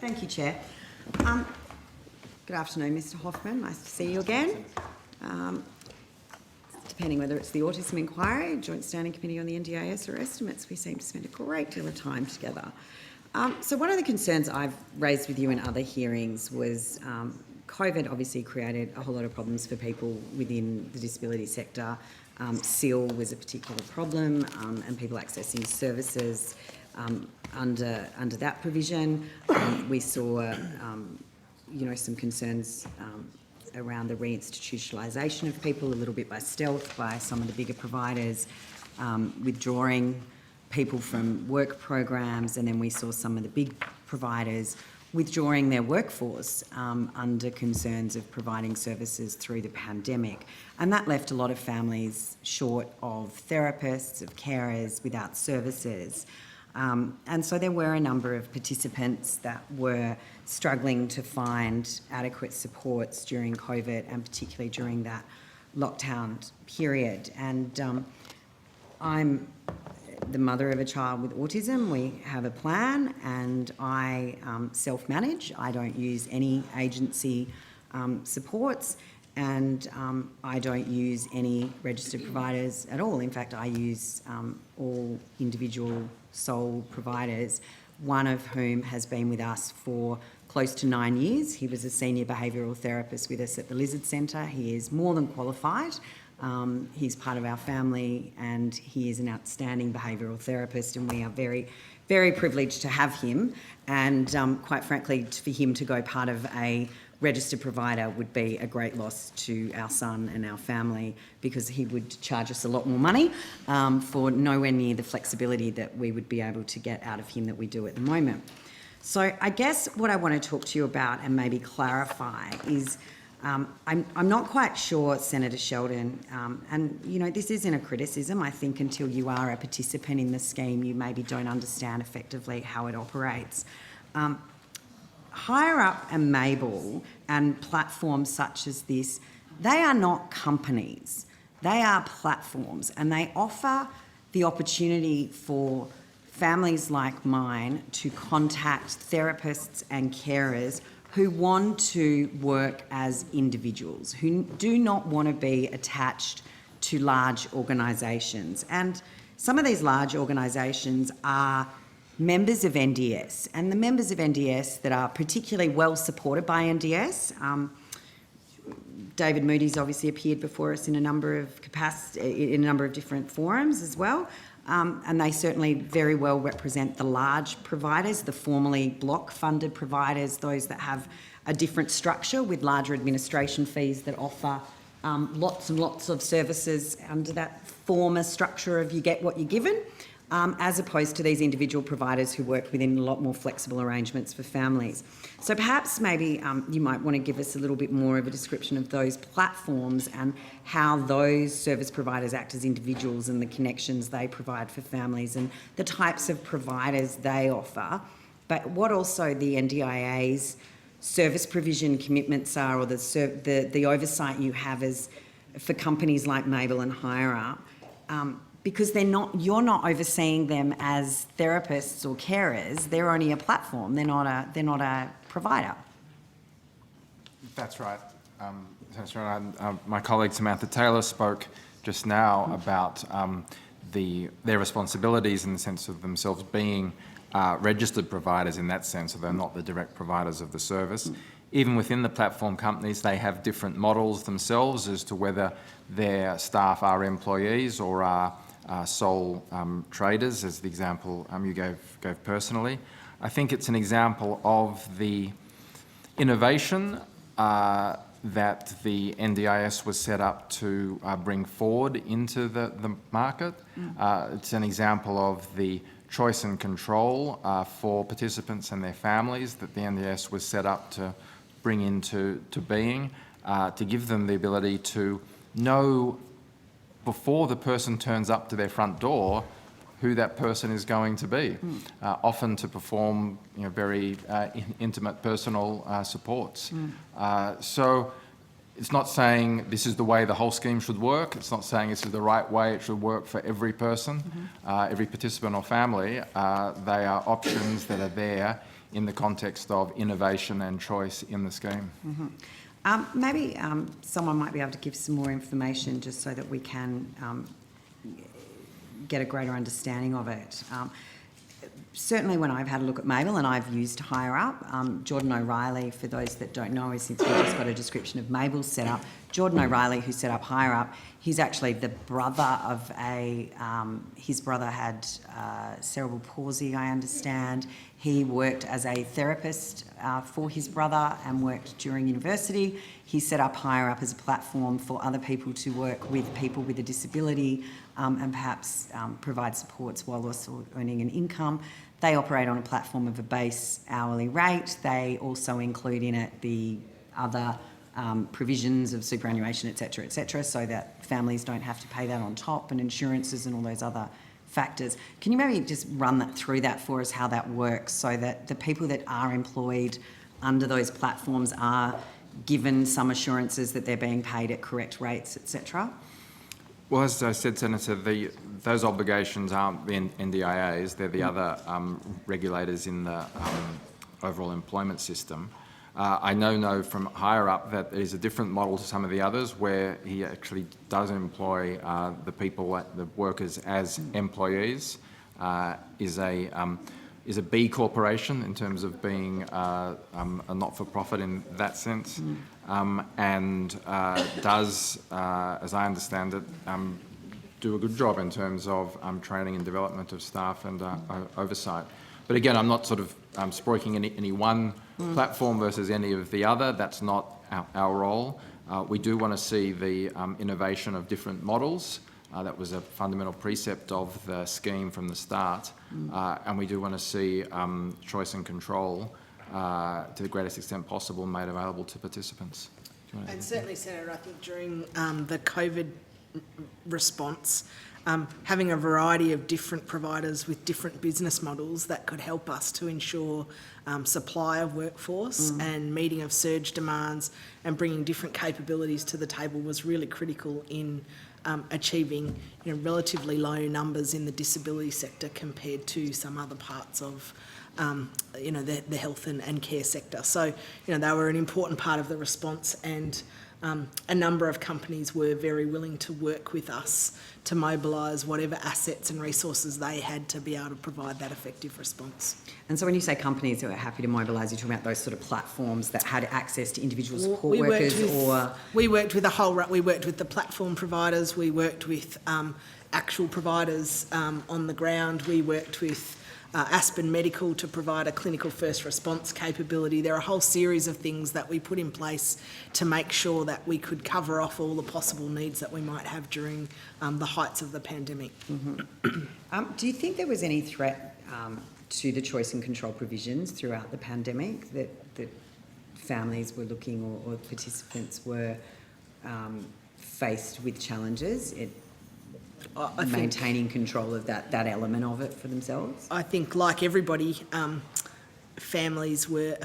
Thank you, Chair. Good afternoon, Mr Hoffman. Nice to see you again. Depending whether it's the Autism Inquiry, Joint Standing Committee on the NDIS or estimates, we seem to spend a great deal of time together. So one of the concerns I've raised with you in other hearings was COVID obviously created a whole lot of problems for people within the disability sector. SIL was a particular problem, and people accessing services under that provision. We saw some concerns around the reinstitutionalisation of people a little bit by stealth by some of the bigger providers, withdrawing people from work programs, and then we saw some of the big providers withdrawing their workforce under concerns of providing services through the pandemic. And that left a lot of families short of therapists, of carers, without services. And so there were a number of participants that were struggling to find adequate supports during COVID, and particularly during that lockdown period. And I'm the mother of a child with autism. We have a plan, and I self-manage. I don't use any agency supports, and I don't use any registered providers at all. In fact, I use all individual sole providers, one of whom has been with us for close to 9 years. He was a senior behavioural therapist with us at the Lizard Centre. He is more than qualified. He's part of our family, and he is an outstanding behavioural therapist, and we are very, very privileged to have him. And quite frankly, for him to go part of a registered provider would be a great loss to our son and our family, because he would charge us a lot more money for nowhere near the flexibility that we would be able to get out of him that we do at the moment. So I guess what I want to talk to you about and maybe clarify is I'm not quite sure, Senator Sheldon, and this isn't a criticism. I think until you are a participant in the scheme, you maybe don't understand effectively how it operates. Higher Up and Mabel and platforms such as this, they are not companies. They are platforms, and they offer the opportunity for families like mine to contact therapists and carers who want to work as individuals, who do not want to be attached to large organisations. And some of these large organisations are members of NDIS, and the members of NDIS that are particularly well supported by NDIS. David Moody's obviously appeared before us in a number of different forums as well, and they certainly very well represent the large providers, the formerly block-funded providers, those that have a different structure with larger administration fees that offer lots and lots of services under that former structure of you get what you're given. As opposed to these individual providers who work within a lot more flexible arrangements for families. So perhaps maybe you might want to give us a little bit more of a description of those platforms and how those service providers act as individuals and the connections they provide for families and the types of providers they offer, but what also the NDIA's service provision commitments are, or the oversight you have as for companies like Mabel and Higher Up. Because you're not overseeing them as therapists or carers. They're only a platform. They're not a provider. That's right. My colleague Samantha Taylor spoke just now about their responsibilities in the sense of themselves being registered providers in that sense, so they're not the direct providers of the service. Even within the platform companies, they have different models themselves as to whether their staff are employees or are sole traders, as the example you gave personally. I think it's an example of the innovation that the NDIS was set up to bring forward into the market. It's an example of the choice and control for participants and their families that the NDIS was set up to bring into being, to give them the ability to know before the person turns up to their front door who that person is going to be, often to perform very intimate personal supports. So it's not saying this is the way the whole scheme should work. It's not saying this is the right way it should work for every person, every participant or family. They are options that are there in the context of innovation and choice in the scheme. Maybe someone might be able to give some more information just so that we can get a greater understanding of it. Certainly when I've had a look at Mabel and I've used Higher Up, Jordan O'Reilly, for those that don't know, since we just got a description of Mabel's setup, Jordan O'Reilly, who set up Higher Up, he's actually the brother of his brother had cerebral palsy, I understand. He worked as a therapist for his brother and worked during university. He set up Higher Up as a platform for other people to work with people with a disability and perhaps provide supports while also earning an income. They operate on a platform of a base hourly rate. They also include in it the other provisions of superannuation, et cetera, so that families don't have to pay that on top, and insurances and all those other factors. Can you maybe just run that through that for us, how that works, so that the people that are employed under those platforms are given some assurances that they're being paid at correct rates, et cetera? Well, as I said, Senator, those obligations aren't the NDIAs, they're the other regulators in the overall employment system. I know from Higher Up that there's a different model to some of the others where he actually does employ the workers as employees, is a B corporation in terms of being a not-for-profit in that sense, and does, as I understand it, do a good job in terms of training and development of staff and oversight. But again, I'm not sort of sproiking any one platform versus any of the other. That's not our role. We do want to see the innovation of different models. That was a fundamental precept of the scheme from the start. And we do want to see choice and control to the greatest extent possible made available to participants. And certainly, Senator, I think during the COVID response, having a variety of different providers with different business models that could help us to ensure supply of workforce and meeting of surge demands and bringing different capabilities to the table was really critical in achieving relatively low numbers in the disability sector compared to some other parts of the health and care sector. So they were an important part of the response, and a number of companies were very willing to work with us to mobilise whatever assets and resources they had to be able to provide that effective response. And so when you say companies who are happy to mobilise, you're talking about those sort of platforms that had access to individual support workers, or...? We worked with we worked with the platform providers, we worked with actual providers on the ground, we worked with Aspen Medical to provide a clinical first response capability. There are a whole series of things that we put in place to make sure that we could cover off all the possible needs that we might have during the heights of the pandemic. Do you think there was any threat to the choice and control provisions throughout the pandemic, that families were looking or participants were faced with challenges maintaining control of that element of it for themselves? I think, like everybody, families with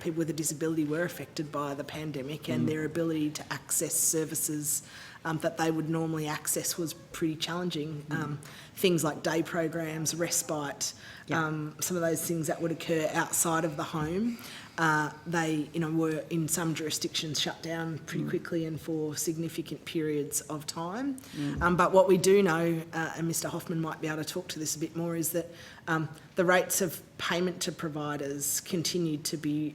people with a disability were affected by the pandemic, and their ability to access services that they would normally access was pretty challenging. Things like day programs, respite, some of those things that would occur outside of the home. They, were in some jurisdictions shut down pretty quickly and for significant periods of time. But what we do know, and Mr. Hoffman might be able to talk to this a bit more, is that the rates of payment to providers continued to be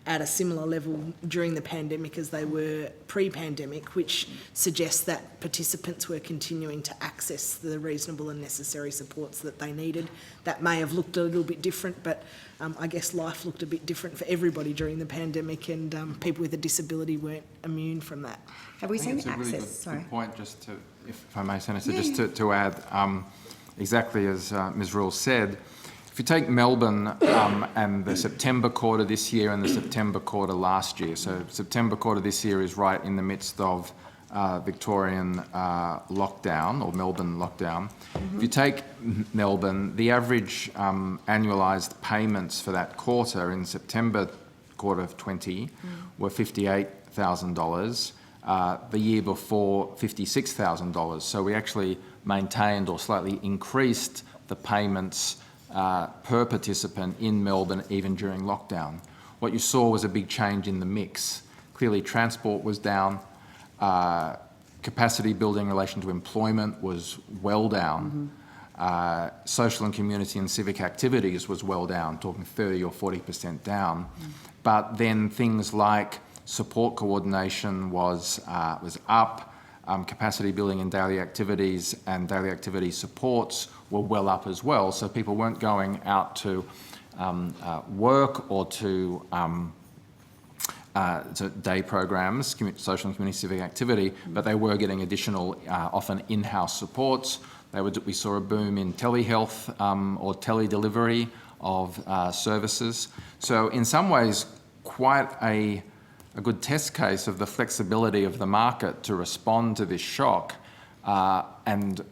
at a similar level during the pandemic as they were pre-pandemic, which suggests that participants were continuing to access the reasonable and necessary supports that they needed. That may have looked a little bit different, but I guess life looked a bit different for everybody during the pandemic, and people with a disability weren't immune from that. Have we seen access? Really good point, just to, if I may, Senator, just to add, exactly as Ms. Rule said, if you take Melbourne and the September quarter this year and the September quarter last year, so September quarter this year is right in the midst of Victorian lockdown, or Melbourne lockdown. If you take Melbourne, the average annualised payments for that quarter in September quarter of 20 were $58,000. The year before, $56,000. So we actually maintained or slightly increased the payments per participant in Melbourne even during lockdown. What you saw was a big change in the mix. Clearly transport was down, capacity building in relation to employment was well down, social and community and civic activities was well down, talking 30 or 40% down. But then things like support coordination was up, capacity building in daily activities and daily activity supports were well up as well. So people weren't going out to work or to day programs, social and community civic activity, but they were getting additional, often in-house supports. We saw a boom in telehealth or tele-delivery of services. So in some ways, quite a good test case of the flexibility of the market to respond to this shock and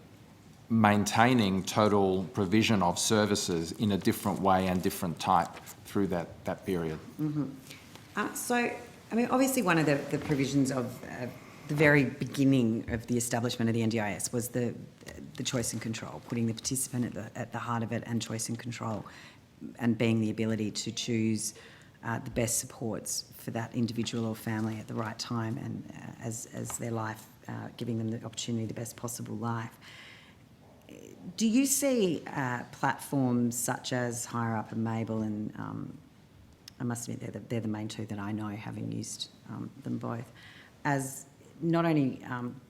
maintaining total provision of services in a different way and different type through that period. So, I mean, obviously one of the provisions of the very beginning of the establishment of the NDIS was the choice and control, putting the participant at the heart of it, and choice and control, and being the ability to choose the best supports for that individual or family at the right time and as their life, giving them the opportunity, the best possible life. Do you see platforms such as Higher Up and Mabel, and I must admit they're the main two that I know, having used them both, as not only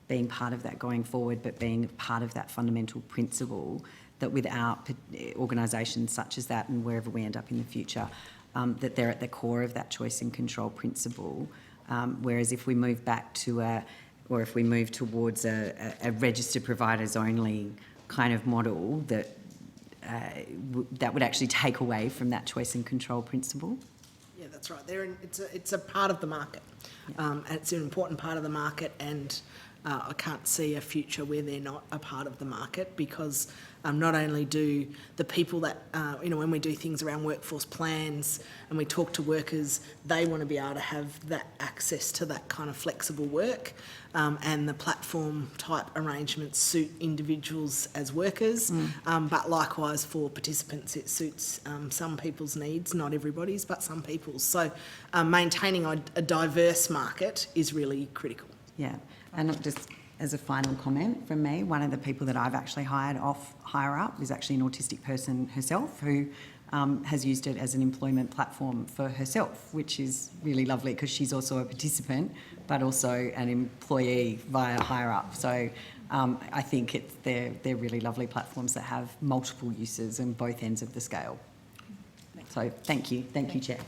being part of that going forward, but being part of that fundamental principle that without organisations such as that, and wherever we end up in the future, that they're at the core of that choice and control principle. Whereas if we move back to or if we move towards a registered providers only kind of model, that that would actually take away from that choice and control principle. Yeah, that's right. It's a part of the market. And it's an important part of the market, and I can't see a future where they're not a part of the market, because not only do the people that, when we do things around workforce plans and we talk to workers, they want to be able to have that access to that kind of flexible work, and the platform type arrangements suit individuals as workers, but likewise for participants it suits some people's needs, not everybody's, but some people's. So maintaining a diverse market is really critical. Yeah, and just as a final comment from me, one of the people that I've actually hired off Higher Up is actually an autistic person herself who has used it as an employment platform for herself, which is really lovely because she's also a participant but also an employee via Higher Up. So I think they're really lovely platforms that have multiple uses on both ends of the scale. So thank you. Thank you, Chair.